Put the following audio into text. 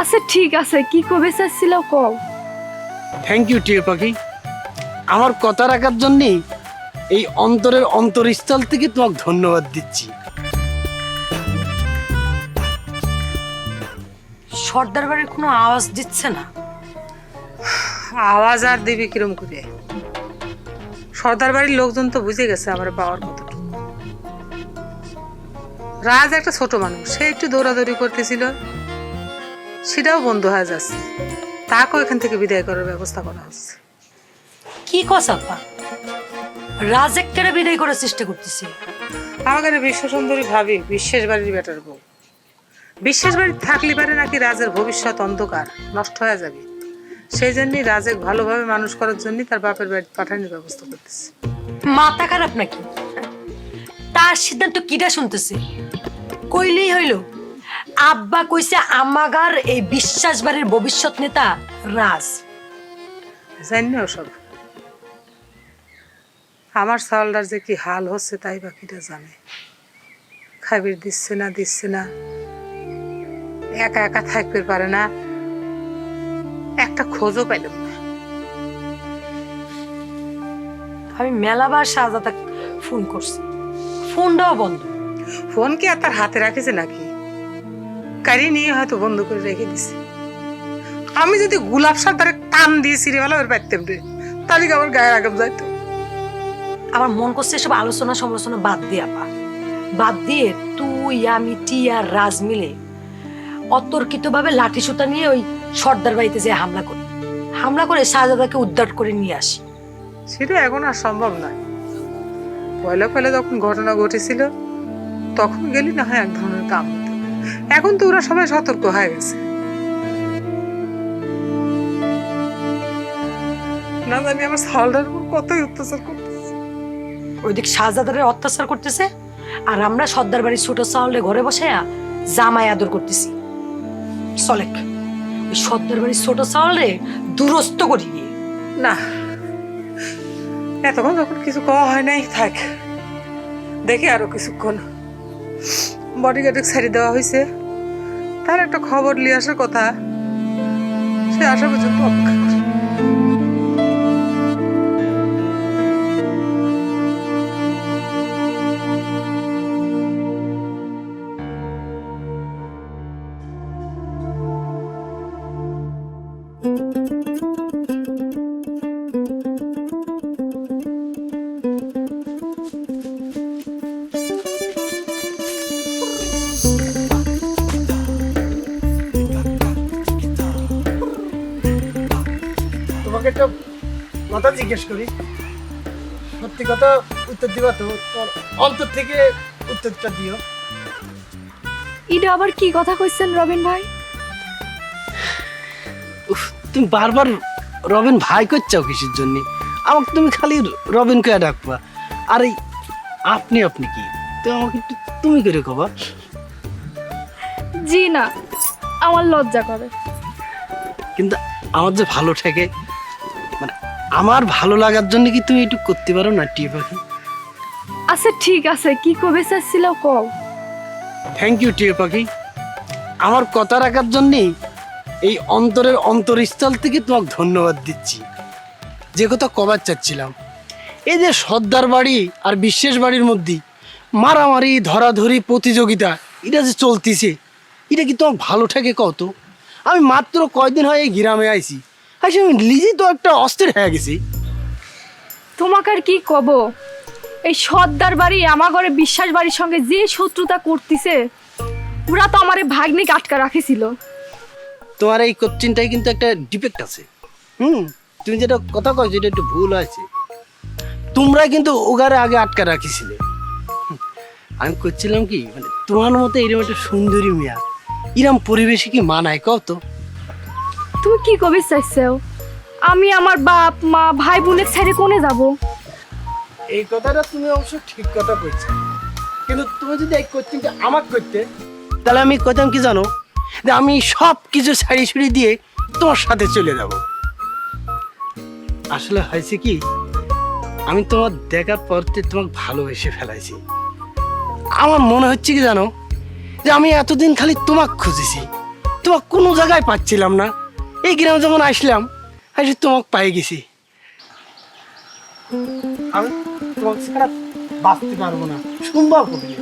আচ্ছা ঠিক আছে, কি কবে চাচ্ছিল কও। থ্যাংক ইউ টিয়া পাখি, আমার কথা রাখার জন্য এই অন্তরের অন্তরস্থল থেকে তোমাকে ধন্যবাদ দিচ্ছি। সর্দার বাড়ির কোনো আওয়াজ দিচ্ছে না। আওয়াজ আর দিবি কিরম করে? সর্দার বাড়ির লোকজন তো বুঝে গেছে আমার পাওয়ার কতটুকু। রাজ একটা ছোট মানুষ, সে একটু দৌড়াদৌড়ি করতেছিল, সেটাও বন্ধ হয়ে যাচ্ছে। তাকেও এখান থেকে বিদায় করার ব্যবস্থা করা হচ্ছে। কি কথা আপা? রাজ এক্কেরে বিদায় করার চেষ্টা করতেছে। আমাদের বিশ্ব সুন্দরী ভাবি বিশ্বাস বাড়ির বেটার বউ। বিশ্বাস বাড়ি থাকলে পারে নাকি রাজের ভবিষ্যৎ অন্ধকার নষ্ট হয়ে যাবে। সেই জন্যই রাজের ভালোভাবে মানুষ করার জন্য তার বাপের বাড়ি পাঠানোর ব্যবস্থা করতেছে। মাথা খারাপ নাকি? তার সিদ্ধান্ত কিটা শুনতেছে? কইলেই হইল। আব্বা কইছে আমাগার এই বিশ্বাস বাড়ির ভবিষ্যৎ নেতা রাজ। জানি না ওসব। আমার চাউলটার যে কি হাল হচ্ছে তাই বাকিটা জানে। খাবির দিচ্ছে না, একা একা থাকতে পারে না, একটা খোঁজও পাইলাম না। আমি মেলাবার শাহজাদা ফোন করছি, ফোনটাও বন্ধ। ফোন কি আর তার হাতে রাখেছে নাকি? গাড়ি নিয়ে হয়তো বন্ধ করে রেখে দিছে। আমি যদি গোলাপ সাদারে টান দিয়ে সিরিয়াল পাইতাম রে, তাহলে কি আমার গায়ে আগাম যাইতো। আমার মন করছে এসব আলোচনা সমালোচনা বাদ দিয়ে আপা, বাদ দিয়ে তুই আমি টিয়া রাজ মিলে অতর্কিত ভাবে লাঠি সুতা নিয়ে ওই সর্দার বাড়িতে যে হামলা করে শাহজাদাকে উদ্ধার করে নিয়ে আসি। সেটা এখন আর সম্ভব নয়। পয়লা যখন ঘটনা ঘটেছিল তখন গেলি না হয় এক ধরনের কাম হতো। এখন তো ওরা সবাই সতর্ক হয়ে গেছে। না জানি আমার সালটার উপর কতই অত্যাচার করতেছে। ওইদিক শাহজাদারে অত্যাচার করতেছে, আর আমরা সর্দার বাড়ির ছোট চাউলে ঘরে বসে জামাই আদর করতেছি। চলেক ওই সর্দার বাড়ির ছোট চাউলে দুরস্ত করি গিয়ে। না, এতক্ষণ যখন কিছু কওয়া হয় নাই, থাক দেখি আরো কিছুক্ষণ। বডিগার্ডে ছেড়ে দেওয়া হয়েছে, তার একটা খবর নিয়ে আসার কথা, সে আসা পর্যন্ত অপেক্ষা করি। তোমাকে একটা কথা জিজ্ঞেস করি, সত্যি কথা উত্তর দিবা তো? তোর অন্তর থেকে উত্তরটা দিও। এটা আবার কি কথা কইছেন রবিন ভাই? উফ, তুমি বারবার রবিন ভাই করছাও কিসের জন্য? আমাকে তুমি খালি রবিন কে ডাকবা, আর এই আপনি আপনি কি? তো আমাকে একটু তুমি করে কবা। জি না, আমার লজ্জা করে। কিন্তু আমার যে ভালো ঠেকে, মানে আমার ভালো লাগার জন্য কি তুমি একটু করতে পারো না টিয়া পাখি? আচ্ছা ঠিক আছে, কি কবে চাচ্ছিল কও। থ্যাংক ইউ টিয়া পাখি, আমার কথা রাখার জন্য এই অন্তরের অন্তরস্থল থেকে তোমাকে ধন্যবাদ দিচ্ছি। যে কথা কবার চাচ্ছিলাম, এই যে সর্দার বাড়ি আর বিশ্বাস বাড়ির মধ্যে মারামারি ধরাধরি প্রতিযোগিতা এটা যে চলতিছে, এটা কি তোমার ভালো ঠেকে কত? আমি মাত্র কয়দিন হয় এই গ্রামে আইছি, আমি নিজেই তো একটা অস্থির হয়ে গেছি। তোমাকে আর কি কব, এই সর্দার বাড়ি আমার ঘরে বিশ্বাস বাড়ির সঙ্গে যে শত্রুতা করতেছে, ওরা তো আমারে ভাগ্নিক আটকা রাখিছিল। তোমার এই কোশ্চিনটাই কিন্তু একটা ডিফেক্ট আছে। তুমি যেটা কথা কয় যেটা একটু ভুল আছে। তোমরা কিন্তু ওগারে আগে আটকা রাখিছিলে। আমি করছিলাম কি, মানে তোমার মতো এরকম একটা সুন্দরী মেয়া এরম পরিবেশে কি মানায় কত? তুমি কি কবে চাইছো? আমি আমার বাপ মা ভাই বোনের ছেড়ে কোনে যাব? এই কথাটা তুমি অবশ্য ঠিক কথা কইছো, কিন্তু তুমি যদি এই কোশ্চিনটা আমাকে করতে, তাহলে আমি কইতাম কি জানো, যে আমি সব কিছু ছাড়ি ছুড়ি দিয়ে তোমার সাথে চলে যাব। আসলে হয়েছে কি, আমি তোমার দেখার পর তোমাকে ভালোবেসে ফেলাইছি। আমার মনে হচ্ছে কি জানো, যে আমি এতদিন খালি তোমাকে খুঁজেছি, তোমাকে কোনো জায়গায় পাচ্ছিলাম না, এই গ্রামে যখন আসলাম এসে তোমাকে পাই গেছি। আমি তোমাকে ছাড়া বাঁচতে পারবো না, সম্ভব হবে না।